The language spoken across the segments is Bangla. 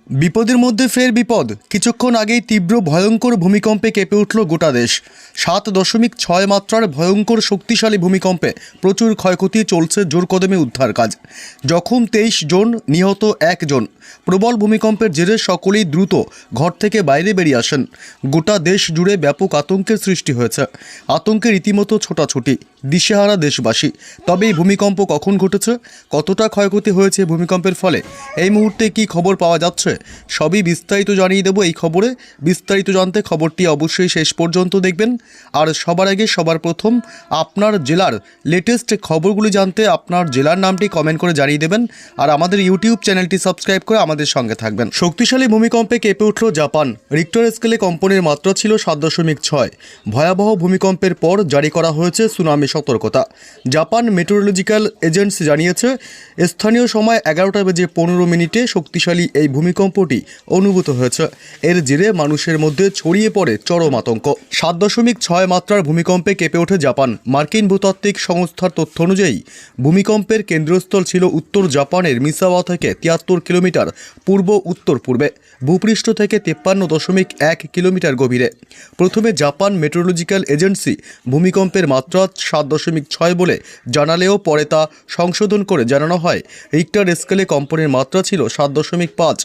বিপদের মধ্যে ফের বিপদ। কিছুক্ষণ আগেই তীব্র ভয়ঙ্কর ভূমিকম্পে কেঁপে উঠল গোটা দেশ। 7.6 মাত্রার ভয়ঙ্কর শক্তিশালী ভূমিকম্পে প্রচুর ক্ষয়ক্ষতি, চলছে জোরকদমে উদ্ধার কাজ। জখম 23 জন, নিহত 1 জন। প্রবল ভূমিকম্পের জেরে সকলেই দ্রুত ঘর থেকে বাইরে বেরিয়ে আসেন। গোটা দেশ জুড়ে ব্যাপক আতঙ্কের সৃষ্টি হয়েছে। আতঙ্কে রীতিমতো ছোটাছুটি, দিশেহারা দেশবাসী। তবে এই ভূমিকম্প কখন ঘটেছে, কতটা ক্ষয়ক্ষতি হয়েছে ভূমিকম্পের ফলে, এই মুহূর্তে কি খবর পাওয়া যাচ্ছে, সবই বিস্তারিত জানিয়ে দেব এই খবরে। বিস্তারিত জানতে খবরটি অবশ্যই শেষ পর্যন্ত দেখবেন। আর সবার আগে সবার প্রথম আপনার জেলার লেটেস্ট খবরগুলি জানতে আপনার জেলার নামটি কমেন্ট করে জানিয়ে দেবেন। আর আমাদের ইউটিউব চ্যানেলটি সাবস্ক্রাইব করে আমাদের সঙ্গে থাকবেন। শক্তিশালী ভূমিকম্পে কেঁপে উঠল জাপান। রিক্টার স্কেলে কম্পনের মাত্রা ছিল 7.6। ভয়াবহ ভূমিকম্পের পর জারি করা হয়েছে সুনামি সতর্কতা। জাপান মেট্রোলজিক্যাল এজেন্সি জানিয়েছে, স্থানীয় সময় 11:15 শক্তিশালী এই ভূমিকম্পটি অনুভূত হয়েছে। এর জেরে মানুষের মধ্যে ছড়িয়ে পড়ে চরম আতঙ্ক। 7.6 মাত্রার ভূমিকম্পে কেঁপে ওঠে জাপান। মার্কিন ভূতাত্ত্বিক সংস্থার তথ্য অনুযায়ী ভূমিকম্পের কেন্দ্রস্থল ছিল উত্তর জাপানের মিসাওয়া থেকে 73 কিলোমিটার পূর্ব উত্তর পূর্বে, ভূপৃষ্ঠ থেকে 53.1 কিলোমিটার গভীরে। প্রথমে জাপান মেট্রোলজিক্যাল এজেন্সি ভূমিকম্পের মাত্রা 7.6 বলে জানালেও পরে তা সংশোধন করে জানানো হয় রিক্টার স্কেলে কম্পনের মাত্রা ছিল 7.5।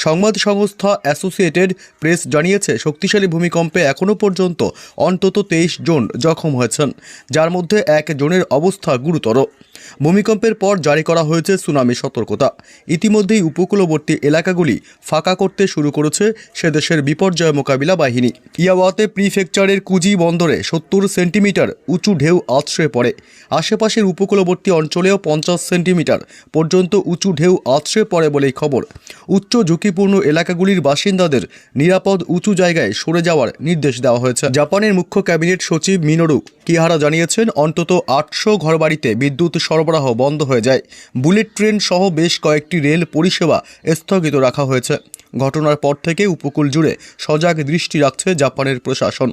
সংবাদ সংস্থা অ্যাসোসিয়েটেড প্রেস জানিয়েছে, শক্তিশালী ভূমিকম্পে এখনও পর্যন্ত অন্তত 23 জন জখম হয়েছেন, যার মধ্যে 1 জনের অবস্থা গুরুতর। ভূমিকম্পের পর জারি করা হয়েছে সুনামি সতর্কতা। ইতিমধ্যেই উপকূলবর্তী এলাকাগুলি ফাঁকা করতে শুরু করেছে সে দেশের বিপর্যয় মোকাবিলা বাহিনী। ইয়াওয়াতে প্রিফেকচারের কুজি বন্দরে 70 সেন্টিমিটার উঁচু ঢেউ আছড়ে পড়ে। আশেপাশের উপকূলবর্তী অঞ্চলেও 50 সেন্টিমিটার পর্যন্ত উঁচু ঢেউ আছড়ে পড়ে বলেই খবর। উচ্চ ঝুঁকিপূর্ণ এলাকাগুলির বাসিন্দাদের নিরাপদ উঁচু জায়গায় সরে যাওয়ার নির্দেশ দেওয়া হয়েছে। জাপানের মুখ্য ক্যাবিনেট সচিব মিনোরু কিহারা জানিয়েছেন, অন্তত 800 ঘরবাড়িতে বিদ্যুৎ সরবরাহ বন্ধ হয়ে যায়। বুলেট ট্রেন সহ বেশ কয়েকটি রেল পরিষেবা স্থগিত রাখা হয়েছে। ঘটনার পর থেকে উপকূল জুড়ে সজাগ দৃষ্টি রাখছে জাপানের প্রশাসন।